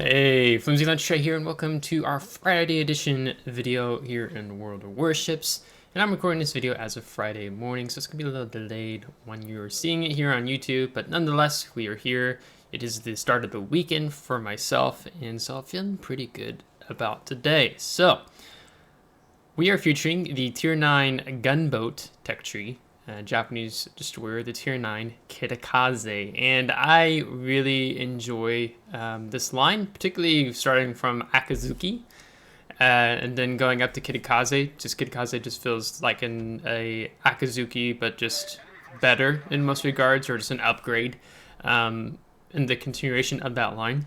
Hey, FlimsyLunchTray here, and welcome to our Friday edition video here in World of Warships. And I'm recording this video as of Friday morning, so it's going to be a little delayed when you're seeing it here on YouTube. But nonetheless, we are here. It is the start of the weekend for myself, and so I'm feeling pretty good about today. So, we are featuring the Tier 9 gunboat tech tree. Japanese destroyer, the Tier 9 Kitakaze, and I really enjoy this line, particularly starting from Akazuki and then going up to Kitakaze. Kitakaze just feels like a Akazuki, but just better in most regards, or just an upgrade in the continuation of that line.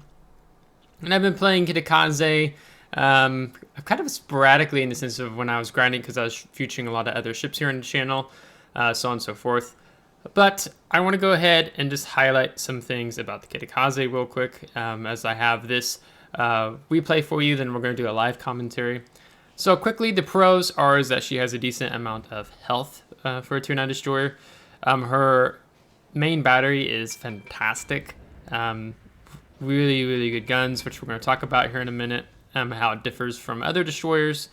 And I've been playing Kitakaze kind of sporadically in the sense of when I was grinding, because I was featuring a lot of other ships here on the channel. So on and so forth. But I want to go ahead and just highlight some things about the Kitakaze real quick as I have this replay for you. Then we're going to do a live commentary. So quickly, the pros are is that she has a decent amount of health for a Tier 9 destroyer. Her main battery is fantastic. Really, really good guns, which we're going to talk about here in a minute, how it differs from other destroyers.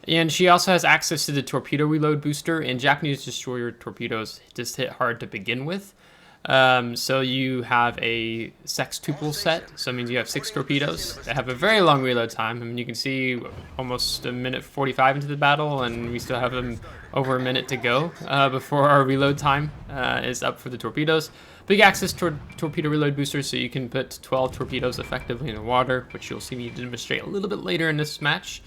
And she also has access to the torpedo reload booster, and Japanese destroyer torpedoes just hit hard to begin with. So you have a sextuple set, so it means you have 6 torpedoes that have a very long reload time. I mean, you can see almost a minute 45 into the battle, and we still have over a minute to go before our reload time is up for the torpedoes. Big access to torpedo reload boosters, so you can put 12 torpedoes effectively in the water, which you'll see me demonstrate a little bit later in this match.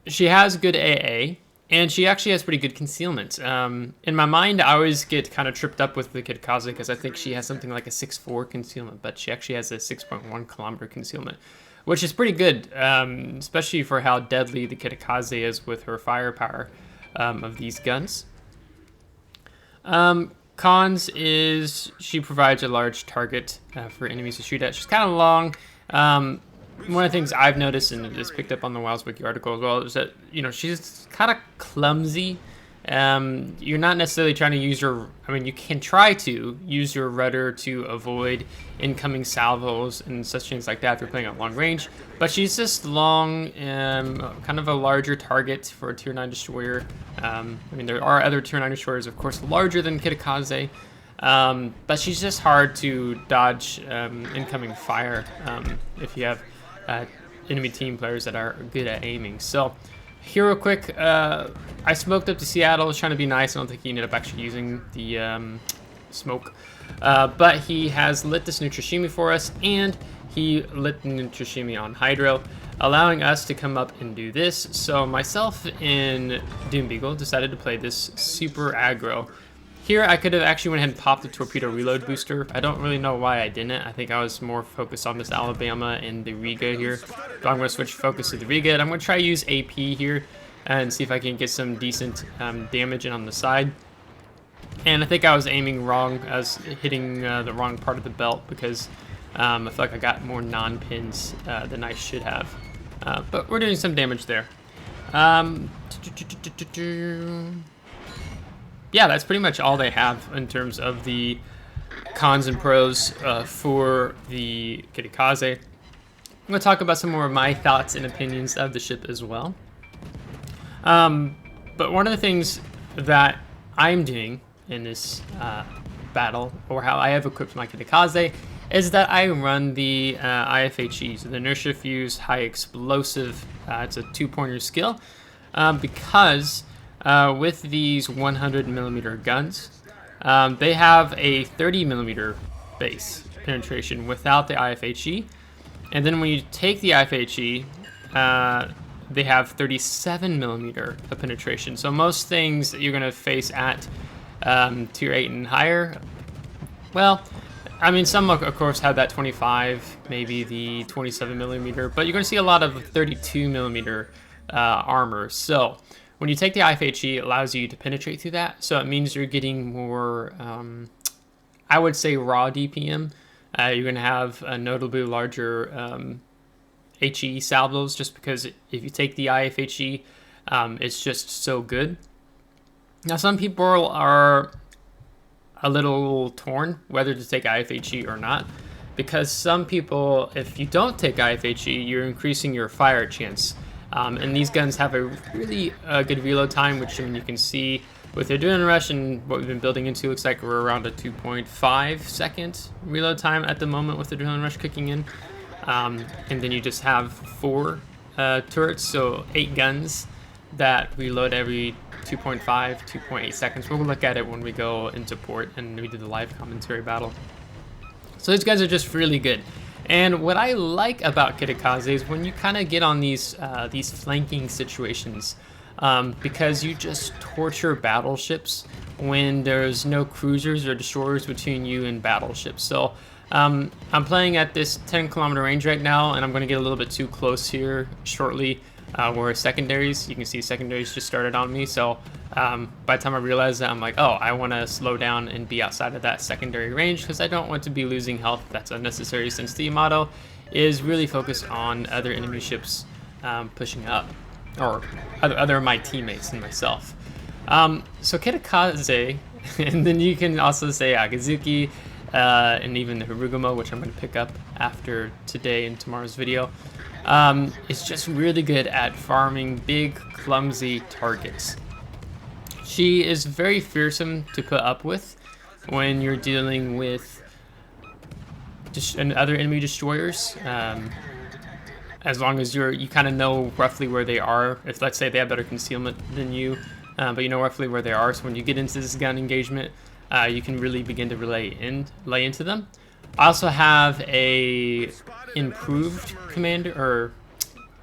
She has good AA, and she actually has pretty good concealment. In my mind, I always get kind of tripped up with the Kitakaze because I think she has something like a 6.4 concealment, but she actually has a 6.1 kilometer concealment, which is pretty good, especially for how deadly the Kitakaze is with her firepower of these guns. Cons is she provides a large target for enemies to shoot at. She's kind of long. One of the things I've noticed, and it's picked up on the Wild's Wiki article as well, is that, you know, she's kind of clumsy. You're not necessarily trying to use your, I mean, you can try to use your rudder to avoid incoming salvos and such things like that if you're playing at long range, but she's just long, kind of a larger target for a Tier 9 destroyer. I mean, there are other Tier 9 destroyers, of course, larger than Kitakaze. But she's just hard to dodge incoming fire if you have enemy team players that are good at aiming. So here real quick, I smoked up to Seattle. I was trying to be nice. I don't think he ended up actually using the smoke. But he has lit this Nutrishimi for us, and he lit the Nutrishimi on Hydro, allowing us to come up and do this. So myself and Doombeagle decided to play this super aggro. Here, I could have actually went ahead and popped the torpedo reload booster. I don't really know why I didn't. I think I was more focused on this Alabama and the Riga here. So I'm going to switch focus to the Riga, and I'm going to try to use AP here and see if I can get some decent damage in on the side. And I think I was aiming wrong. I was hitting the wrong part of the belt because I feel like I got more non-pins than I should have. But we're doing some damage there. Yeah, that's pretty much all they have in terms of the cons and pros for the Kitakaze. I'm going to talk about some more of my thoughts and opinions of the ship as well. But one of the things that I'm doing in this battle, or how I have equipped my Kitakaze, is that I run the IFHE, so the Inertia Fuse High Explosive. It's a 2-pointer skill because with these 100mm guns, they have a 30mm base penetration without the IFHE, and then when you take the IFHE, they have 37mm of penetration. So most things that you're going to face at Tier 8 and higher, well, I mean, some of course have that 25, maybe the 27mm, but you're going to see a lot of 32mm armor. So when you take the IFHE, it allows you to penetrate through that. So it means you're getting more, I would say, raw DPM. You're going to have a notably larger HE salvos, just because if you take the IFHE, it's just so good. Now, some people are a little torn whether to take IFHE or not, because some people, if you don't take IFHE, you're increasing your fire chance. And these guns have a really good reload time, which, I mean, you can see with the adrenaline rush and what we've been building into. Looks like we're around a 2.5 second reload time at the moment with the adrenaline rush kicking in. And then you just have 4 turrets, so 8 guns that reload every 2.5, 2.8 seconds. We'll look at it when we go into port and we do the live commentary battle. So these guys are just really good. And what I like about Kitakaze is when you kind of get on these flanking situations, because you just torture battleships when there's no cruisers or destroyers between you and battleships. So I'm playing at this 10-kilometer range right now, and I'm going to get a little bit too close here shortly. Where secondaries, you can see secondaries just started on me. So by the time I realize that, I'm like, oh, I want to slow down and be outside of that secondary range because I don't want to be losing health. That's unnecessary, since the motto is really focused on other enemy ships pushing up, or other of my teammates and myself. So Kitakaze, and then you can also say Akazuki, and even the Harugumo, which I'm going to pick up after today and tomorrow's video. Is just really good at farming big, clumsy targets. She is very fearsome to put up with when you're dealing with other enemy destroyers. As long as you kind of know roughly where they are. If, let's say, they have better concealment than you, but you know roughly where they are. So when you get into this gun engagement, you can really begin to lay into them. I also have a improved commander, or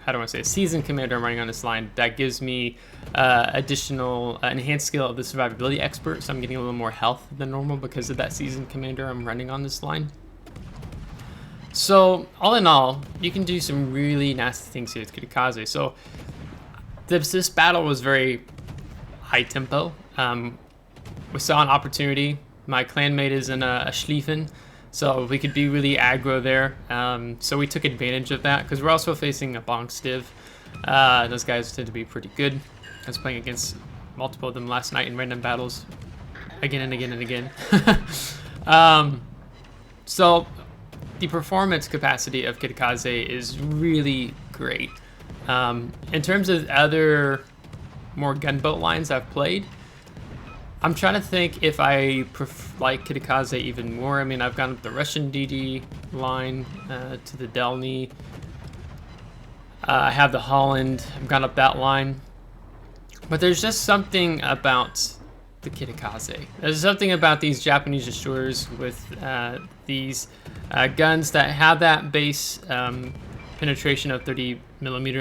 how do I say, a seasoned commander I'm running on this line that gives me additional enhanced skill of the survivability expert, so I'm getting a little more health than normal because of that seasoned commander I'm running on this line. So all in all, you can do some really nasty things here with Kitakaze. So this battle was very high tempo. We saw an opportunity. My clanmate is in a Schlieffen, so we could be really aggro there. So we took advantage of that because we're also facing a bonk stiv. Those guys tend to be pretty good. I was playing against multiple of them last night in random battles, again and again and again. So the performance capacity of Kitakaze is really great. In terms of other more gunboat lines I've played, I'm trying to think if I like Kitakaze even more. I mean, I've gone up the Russian DD line to the Delny. I have the Holland. I've gone up that line. But there's just something about the Kitakaze. There's something about these Japanese destroyers with these guns that have that base penetration of 30mm,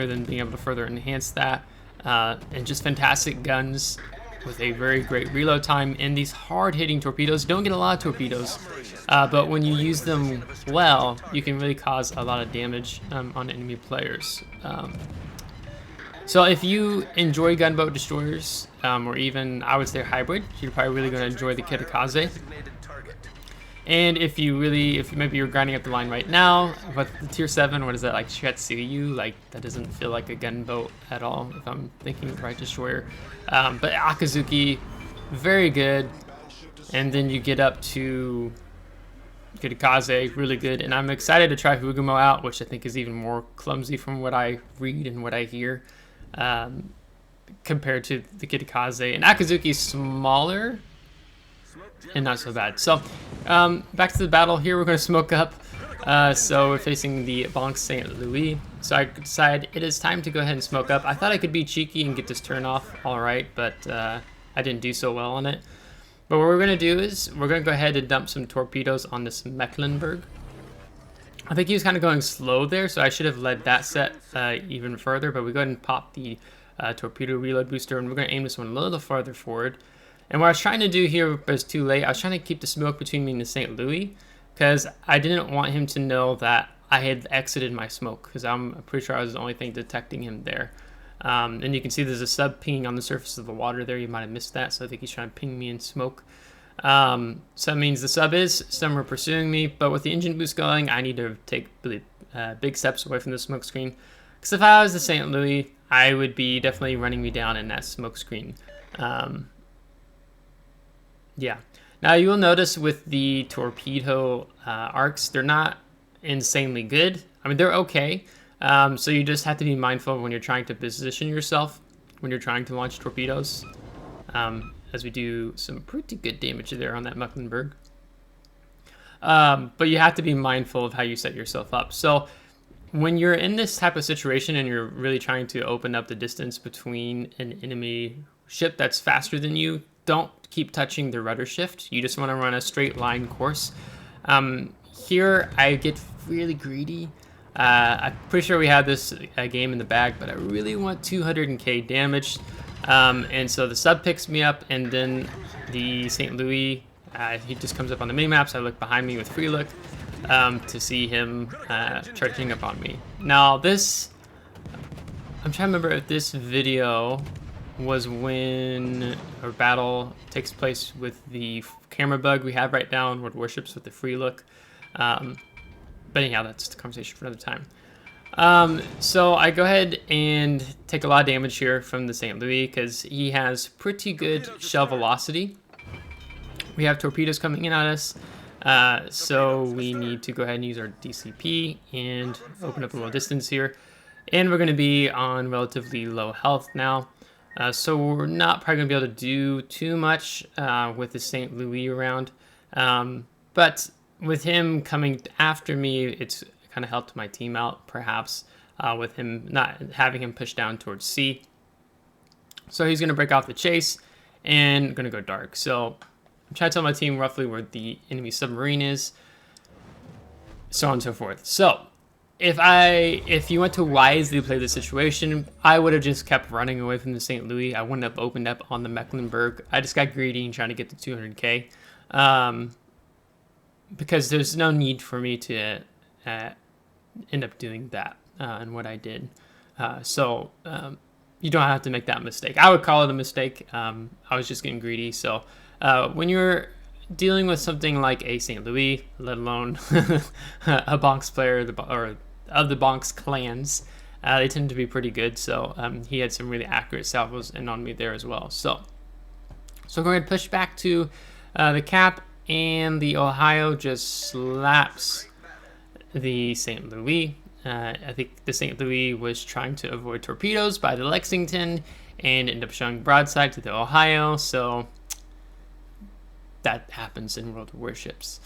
then being able to further enhance that. And just fantastic guns with a very great reload time, and these hard-hitting torpedoes. Don't get a lot of torpedoes, but when you use them well, you can really cause a lot of damage on enemy players. So if you enjoy gunboat destroyers, or even, I would say, hybrid, you're probably really going to enjoy the Kitakaze. And if maybe you're grinding up the line right now, but the tier 7, what is that, like Shiatsuyu? Like, that doesn't feel like a gunboat at all, if I'm thinking of right destroyer. But Akazuki, very good. And then you get up to Kitakaze, really good. And I'm excited to try Harugumo out, which I think is even more clumsy from what I read and what I hear, compared to the Kitakaze. And Akazuki is smaller and not so bad. So back to the battle here. We're going to smoke up. So we're facing the Bonk St. Louis. So I decided it is time to go ahead and smoke up. I thought I could be cheeky and get this turn off all right, but I didn't do so well on it. But what we're going to do is we're going to go ahead and dump some torpedoes on this Mecklenburg. I think he was kind of going slow there, so I should have led that set even further. But we go ahead and pop the torpedo reload booster, and we're going to aim this one a little farther forward. And what I was trying to do here, but it's too late, I was trying to keep the smoke between me and the St. Louis, because I didn't want him to know that I had exited my smoke, because I'm pretty sure I was the only thing detecting him there. And you can see there's a sub ping on the surface of the water there. You might have missed that, so I think he's trying to ping me in smoke. So that means the sub is somewhere pursuing me, but with the engine boost going, I need to take really big steps away from the smoke screen. Because if I was the St. Louis, I would be definitely running me down in that smoke screen. Yeah. Now you will notice with the torpedo arcs, they're not insanely good. I mean, they're okay. So you just have to be mindful when you're trying to position yourself, when you're trying to launch torpedoes, as we do some pretty good damage there on that Mecklenburg. But you have to be mindful of how you set yourself up. So when you're in this type of situation and you're really trying to open up the distance between an enemy ship that's faster than you, don't keep touching the rudder shift. You just want to run a straight line course. Here I get really greedy. I'm pretty sure we had this game in the bag, but I really want 200k damage. And so the sub picks me up, and then the St. Louis, he just comes up on the mini-map, so I look behind me with free look to see him charging up on me. Now this, I'm trying to remember if this video was when a battle takes place with the camera bug we have right now in World Warships with the free look. But anyhow, that's the conversation for another time. So I go ahead and take a lot of damage here from the St. Louis because he has pretty good shell velocity. We have torpedoes coming in at us, so we need to go ahead and use our DCP and open up a little distance here. And we're going to be on relatively low health now, so we're not probably going to be able to do too much with the St. Louis around. But with him coming after me, it's kind of helped my team out, perhaps, with him not having him push down towards C. So he's going to break off the chase and going to go dark. So I'm trying to tell my team roughly where the enemy submarine is, so on and so forth. So if you want to wisely play the situation, I would have just kept running away from the St. Louis. I wouldn't have opened up on the Mecklenburg. I just got greedy and trying to get to 200k. Because there's no need for me to end up doing that and what I did. So you don't have to make that mistake. I would call it a mistake. I was just getting greedy. So when you're dealing with something like a St. Louis, let alone a Bonks player or of the Bonks clans, they tend to be pretty good. So he had some really accurate salvos in on me there as well. So we're going to push back to the cap. And the Ohio just slaps the St. Louis. I think the St. Louis was trying to avoid torpedoes by the Lexington and ended up showing broadside to the Ohio. So that happens in World of Warships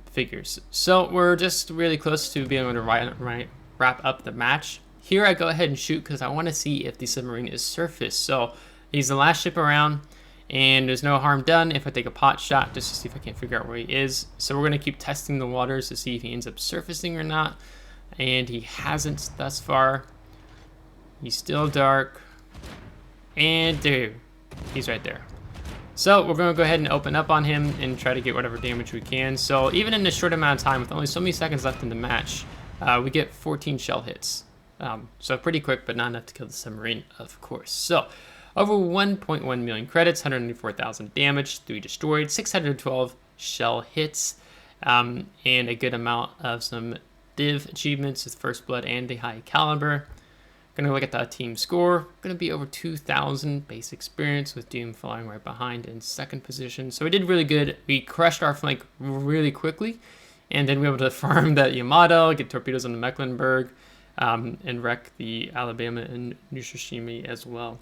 figures. So we're just really close to being able to wrap up the match. Here I go ahead and shoot because I want to see if the submarine is surfaced. So he's the last ship around. And there's no harm done if I take a pot shot just to see if I can figure out where he is. So we're going to keep testing the waters to see if he ends up surfacing or not. And he hasn't thus far. He's still dark. And there, he's right there. So we're going to go ahead and open up on him and try to get whatever damage we can. So even in a short amount of time, with only so many seconds left in the match, we get 14 shell hits. So pretty quick, but not enough to kill the submarine, of course. So over 1.1 million credits, 194,000 damage, 3 destroyed, 612 shell hits, and a good amount of some div achievements with first blood and a high caliber. Gonna look at the team score. Gonna be over 2,000 base experience with Doom flying right behind in second position. So we did really good. We crushed our flank really quickly, and then we were able to farm that Yamato, get torpedoes on the Mecklenburg, and wreck the Alabama and Nushishimi as well.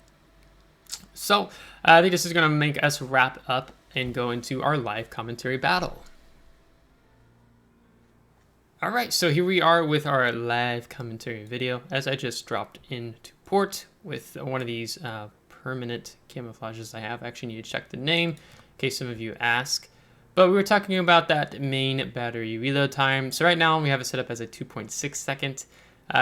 So I think this is going to make us wrap up and go into our live commentary battle. All right, so here we are with our live commentary video as I just dropped into port with one of these permanent camouflages I have. I actually need to check the name in case some of you ask. But we were talking about that main battery reload time. So right now we have it set up as a 2.6 second.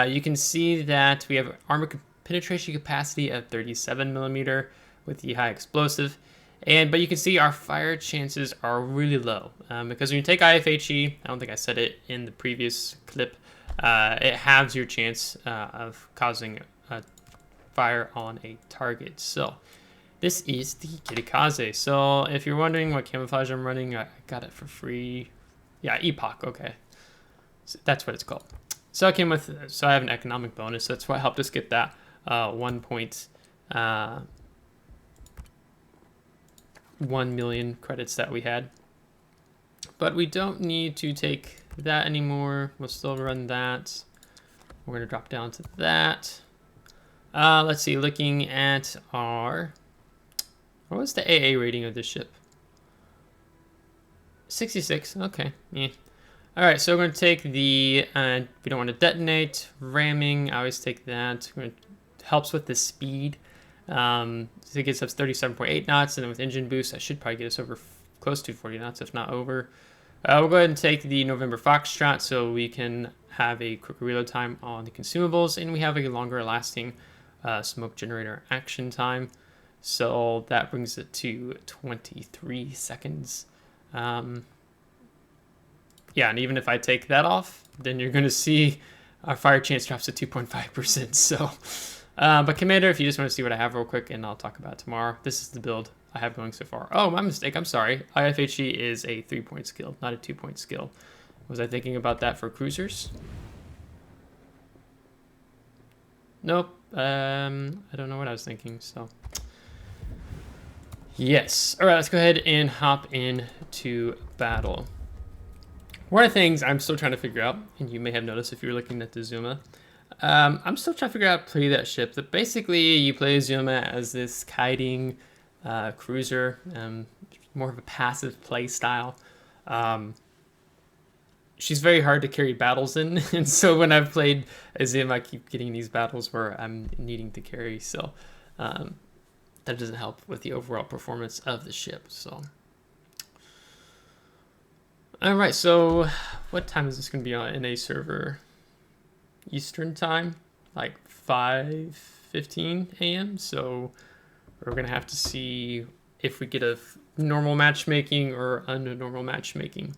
You can see that we have armor penetration capacity of 37 millimeter with the high explosive, but you can see our fire chances are really low because when you take IFHE, I don't think I said it in the previous clip, it halves your chance of causing a fire on a target. So this is the Kitakaze. So if you're wondering what camouflage I'm running, I got it for free. Yeah, Epoch. Okay, so that's what it's called. So I came with, so I have an economic bonus. So that's what helped us get that 1.1 million credits that we had. But we don't need to take that anymore. We'll still run that. We're gonna drop down to that. Let's see, looking at our, what was the AA rating of this ship? 66, okay, yeah. All right, so we're gonna take the, we don't wanna detonate, ramming, I always take that. Helps with the speed. So it gets us 37.8 knots, and then with engine boost, that should probably get us over close to 40 knots, if not over. We'll go ahead and take the November Foxtrot so we can have a quicker reload time on the consumables, and we have a longer lasting smoke generator action time. So that brings it to 23 seconds. Yeah, and even if I take that off, then you're going to see our fire chance drops to 2.5%. So, but Commander, if you just want to see what I have real quick, and I'll talk about it tomorrow. This is the build I have going so far. Oh, my mistake. I'm sorry. IFHE is a 3-point skill, not a 2-point skill. Was I thinking about that for cruisers? Nope. I don't know what I was thinking, so. Yes. All right, let's go ahead and hop into battle. One of the things I'm still trying to figure out, and you may have noticed if you were looking at the Zuma, I'm still trying to figure out how to play that ship. That basically you play Zuma as this kiting cruiser, more of a passive play style. She's very hard to carry battles in, and so when I've played Azim, I keep getting these battles where I'm needing to carry, so that doesn't help with the overall performance of the ship. So, all right, so what time is this going to be on NA server? Eastern time, like 5:15 a.m. So we're going to have to see if we get a normal matchmaking or unnormal matchmaking.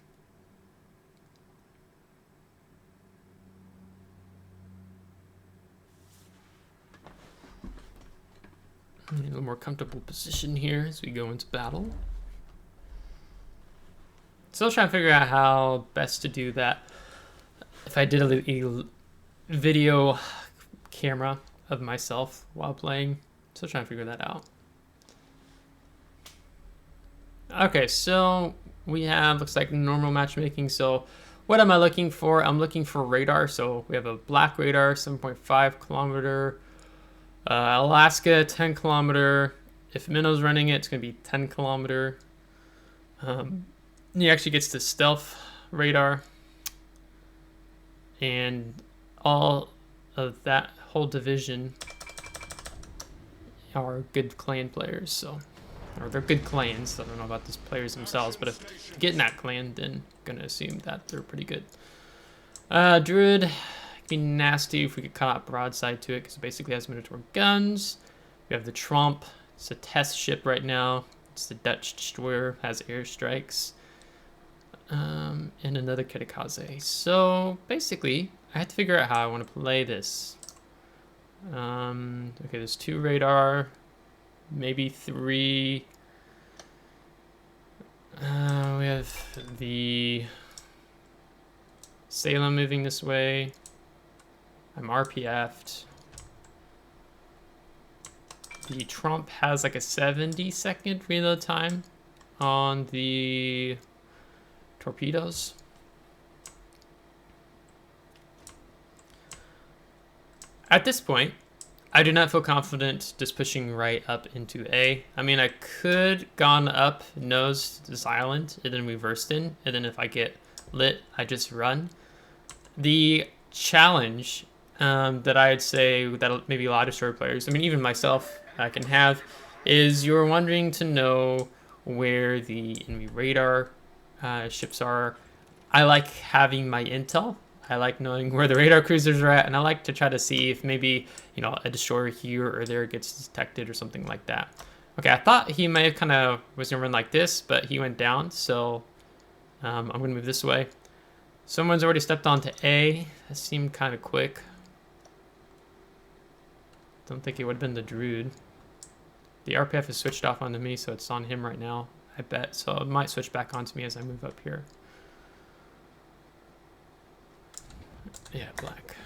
A little more comfortable position here as we go into battle. Still trying to figure out how best to do that. If I did a video camera of myself while playing, still trying to figure that out. Okay, so we have, looks like normal matchmaking. So what am I looking for? I'm looking for radar. So we have a black radar, 7.5 kilometer. Alaska, 10 kilometer. If Minnow's running it, it's going to be 10 kilometer. He actually gets the stealth radar. And all of that whole division are good clan players. So, or they're good clans. I don't know about these players themselves, but if you get in that clan, then I'm going to assume that they're pretty good. Druid. Be nasty if we get caught broadside to it because it basically has Minotaur guns. We have the Trump. It's a test ship right now. It's the Dutch destroyer, has airstrikes. And another Kitakaze. So basically, I have to figure out how I want to play this. Okay, there's 2 radar, maybe 3. We have the Salem moving this way. I'm RPF'd. The Trump has like a 70-second reload time on the torpedoes. At this point, I do not feel confident just pushing right up into A. I mean, I could gone up nose to this island and then reversed in, and then if I get lit, I just run. The challenge that I'd say that maybe a lot of destroyer players, I mean even myself, can have, is you're wondering to know where the enemy radar ships are. I like having my intel. I like knowing where the radar cruisers are at, and I like to try to see if maybe, you know, a destroyer here or there gets detected or something like that. Okay, I thought he may have kind of was gonna run like this, but he went down, so I'm gonna move this way. Someone's already stepped onto A. That seemed kind of quick. Don't think it would have been the Druid. The RPF is switched off onto me, so it's on him right now, I bet. So it might switch back onto me as I move up here. Yeah, black.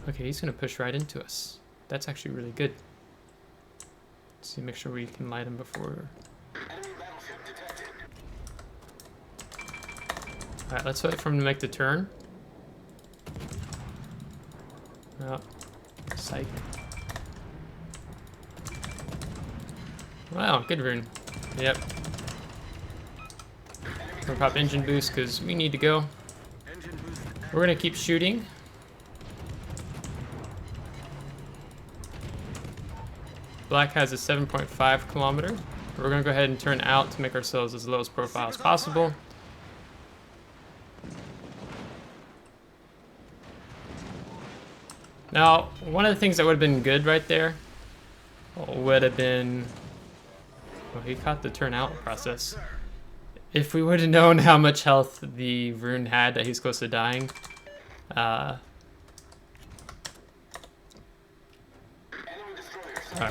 Okay, he's going to push right into us. That's actually really good. Let's see, make sure we can light him before... Alright, let's wait for him to make the turn. Oh, psych. Wow, good rune. Yep. We're gonna pop engine boost because we need to go. We're gonna keep shooting. Black has a 7.5 kilometer. We're gonna go ahead and turn out to make ourselves as low as profile as possible. Now, one of the things that would have been good right there would have been, well, he caught the turn out process. If we would have known how much health the rune had that he's close to dying. Alright,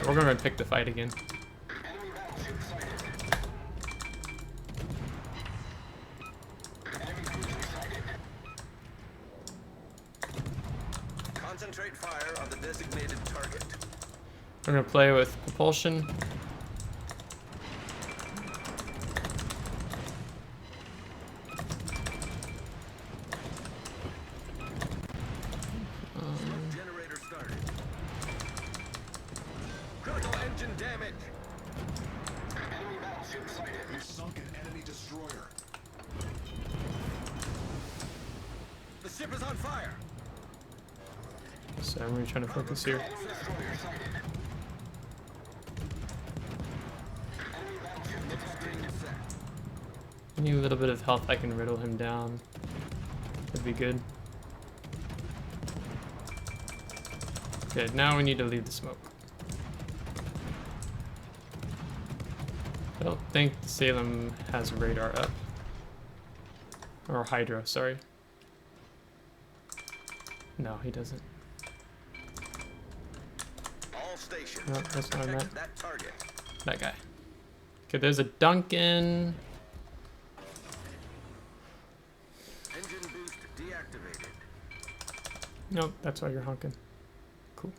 we're going to pick the fight again. Concentrate fire on the designated target. We're going to play with propulsion. Generator started. Critical engine damage. Enemy battleship sighted. We've sunk an enemy destroyer. The ship is on fire. So I'm really trying to focus here. I need a little bit of health. I can riddle him down. That'd be good. Okay, now we need to leave the smoke. I don't think Salem has radar up. Or Hydro, sorry. No, he doesn't. All stations. No, that's not Protect that. that target. That guy. Okay, there's a Duncan. Engine boost deactivated. Nope, that's why you're honking. Cool.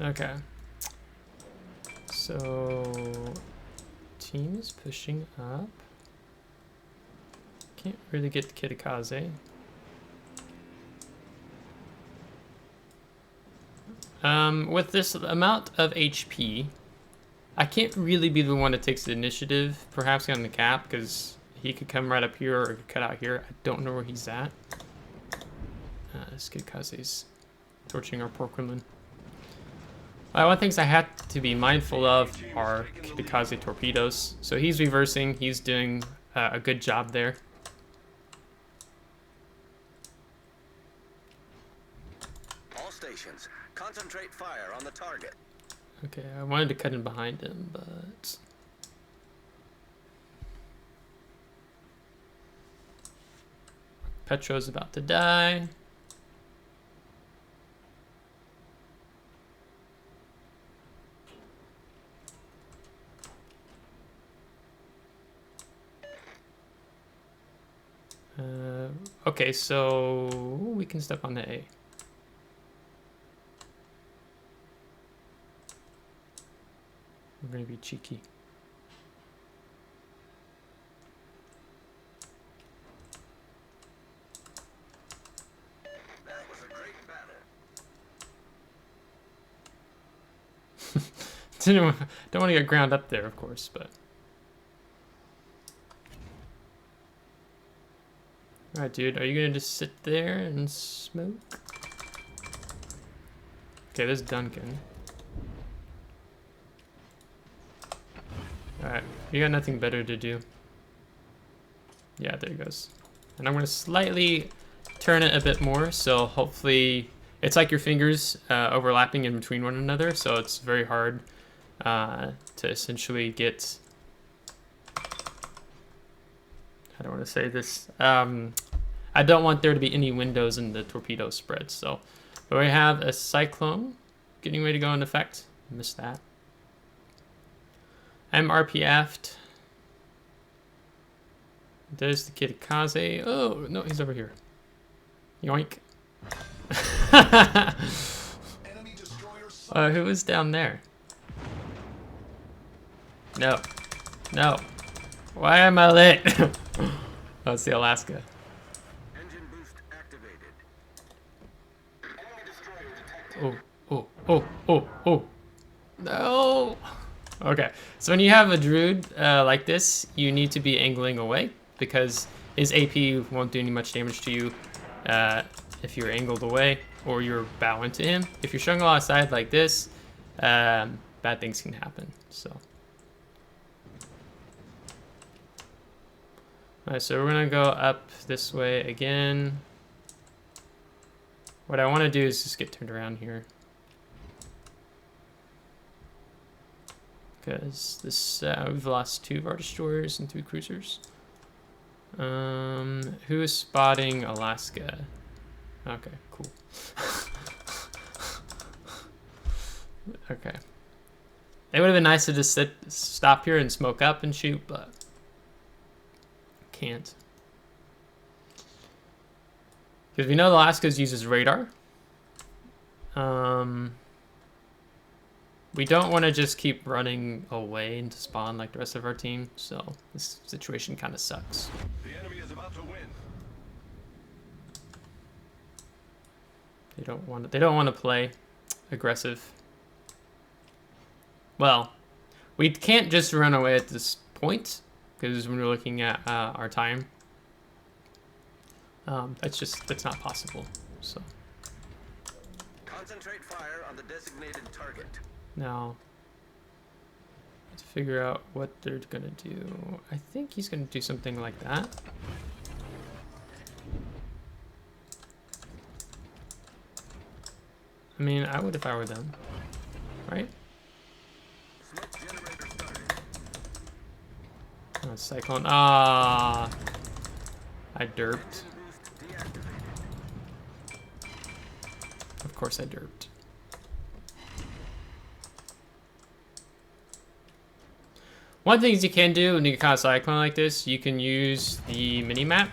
Okay. So, team is pushing up. Can't really get the Kitakaze. With this amount of HP, I can't really be the one that takes the initiative, perhaps on the cap, because he could come right up here or could cut out here. I don't know where he's at. This Kitakaze's torching our poor Quinlan. One of the things I have to be mindful of are Kitakaze torpedoes. So he's reversing, he's doing a good job there. All stations. Concentrate fire on the target. Okay, I wanted to cut in behind him, but... Petro's about to die. Okay, so we can step on the A. We're gonna be cheeky. That was a great battle. Don't want to get ground up there, of course, but... Alright, dude, are you gonna just sit there and smoke? Okay, there's Duncan. Alright, you got nothing better to do. Yeah, there he goes. And I'm gonna slightly turn it a bit more, so hopefully... It's like your fingers overlapping in between one another, so it's very hard to essentially get... I don't want to say this. I don't want there to be any windows in the torpedo spread. So we have a cyclone getting ready to go into effect. Missed that. I'm RPF'd. There's the Kitakaze. Oh, no, he's over here. Yoink. Who is down there? No. No. Why am I late? Oh, it's the Alaska. Engine boost activated. Enemy destroyer detected. Oh. No. Okay, so when you have a druid like this, you need to be angling away because his AP won't do any much damage to you if you're angled away or you're bowing to him. If you're showing alongside like this, bad things can happen. So, all right, so we're gonna go up this way again. What I want to do is just get turned around here. Because this we've lost 2 of our destroyers and 2 cruisers. Who is spotting Alaska? Okay, cool. Okay. It would have been nice to just stop here and smoke up and shoot, but can't. Because we know Alaska uses radar. We don't want to just keep running away into spawn like the rest of our team, so this situation kind of sucks. The enemy is about to win. They don't want to play aggressive. Well, we can't just run away at this point because when we're looking at our time, that's not possible. So Concentrate fire on the designated target. now, let's figure out what they're gonna do. I think he's gonna do something like that. I mean, I would if I were them, right? Smoke generator started. Oh, Cyclone. Ah, I derped. Engine boost deactivated. Of course I derped. One thing you can do when you get caught cyclone like this, you can use the mini map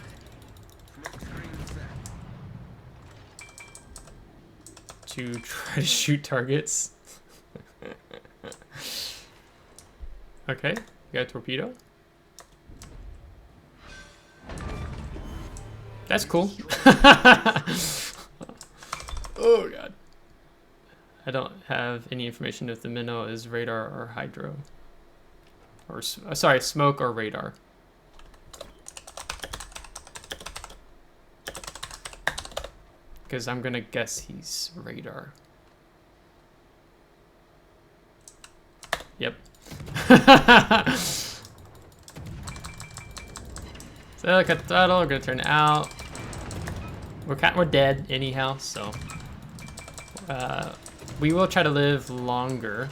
Smoke screen set. to try to shoot targets. Okay, you got a torpedo. That's cool. Oh god. I don't have any information if the minnow is radar or hydro. Or, sorry, smoke or radar. Because I'm gonna guess he's radar. Yep. So look at throttle, we're gonna turn out. We're dead anyhow, so we will try to live longer.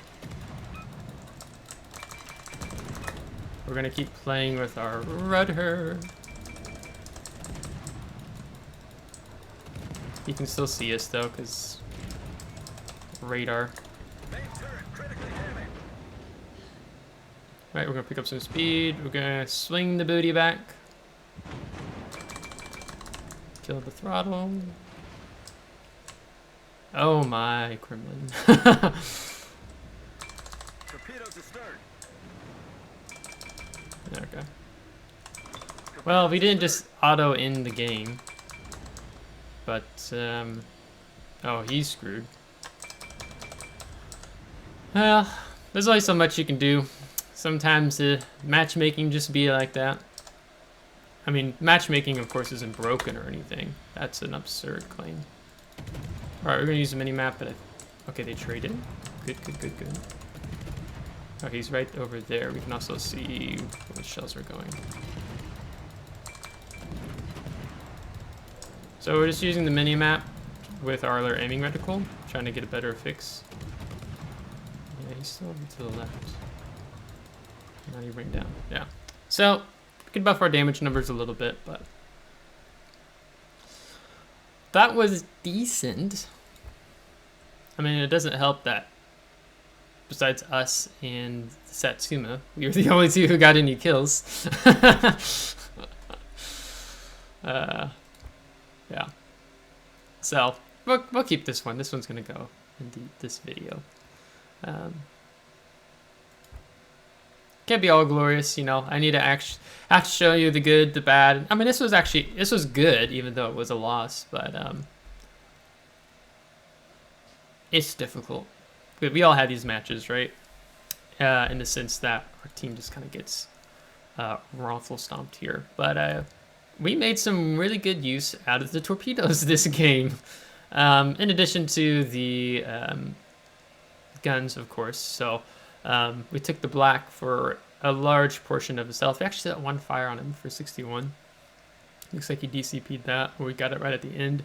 We're gonna keep playing with our rudder. You can still see us though, cause radar. Main turret critically damaged. Right, we're gonna pick up some speed. We're gonna swing the booty back. Kill the throttle. Oh my, Kremlin. Torpedoes astern. Okay. Well, we didn't just auto in the game. But, oh, he's screwed. Well, there's only so much you can do. Sometimes matchmaking just be like that. I mean, matchmaking, of course, isn't broken or anything. That's an absurd claim. Alright, we're gonna use the mini-map, but okay, they traded. Good. Oh, he's right over there. We can also see where the shells are going. So we're just using the mini-map with our other aiming reticle, trying to get a better fix. Yeah, he's still to the left. Now you bring down. Yeah. So we can buff our damage numbers a little bit, but that was decent. I mean, it doesn't help that besides us and Satsuma, we were the only two who got any kills. Yeah. So we'll keep this one. This one's gonna go in this video. can't be all glorious, you know. I need to actually have to show you the good, the bad. I mean, this was good, even though it was a loss, but it's difficult. We all had these matches, right? In the sense that our team just kind of gets wrongful stomped here, but we made some really good use out of the torpedoes this game. In addition to the guns, of course. So we took the black for a large portion of his health. We actually set one fire on him for 61. Looks like he DCP'd that, or we got it right at the end.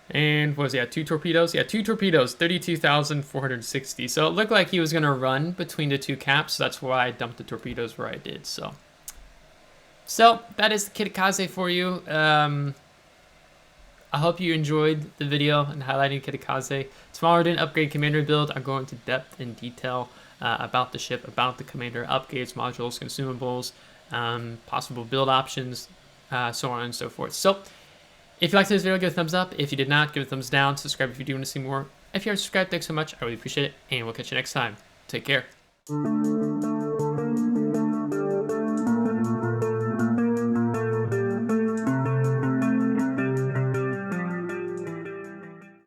And what was he at? 2 torpedoes? Yeah, 2 torpedoes, 32,460. So it looked like he was going to run between the 2 caps. So that's why I dumped the torpedoes where I did. So that is the Kitakaze for you. I hope you enjoyed the video and highlighting Kitakaze. Tomorrow we're doing an upgrade commander build. I'll go into depth and detail about the ship, about the commander, upgrades, modules, consumables, possible build options, so on and so forth. So if you liked this video, give it a thumbs up. If you did not, give it a thumbs down. Subscribe if you do want to see more. If you haven't subscribed, thanks so much. I really appreciate it. And we'll catch you next time. Take care.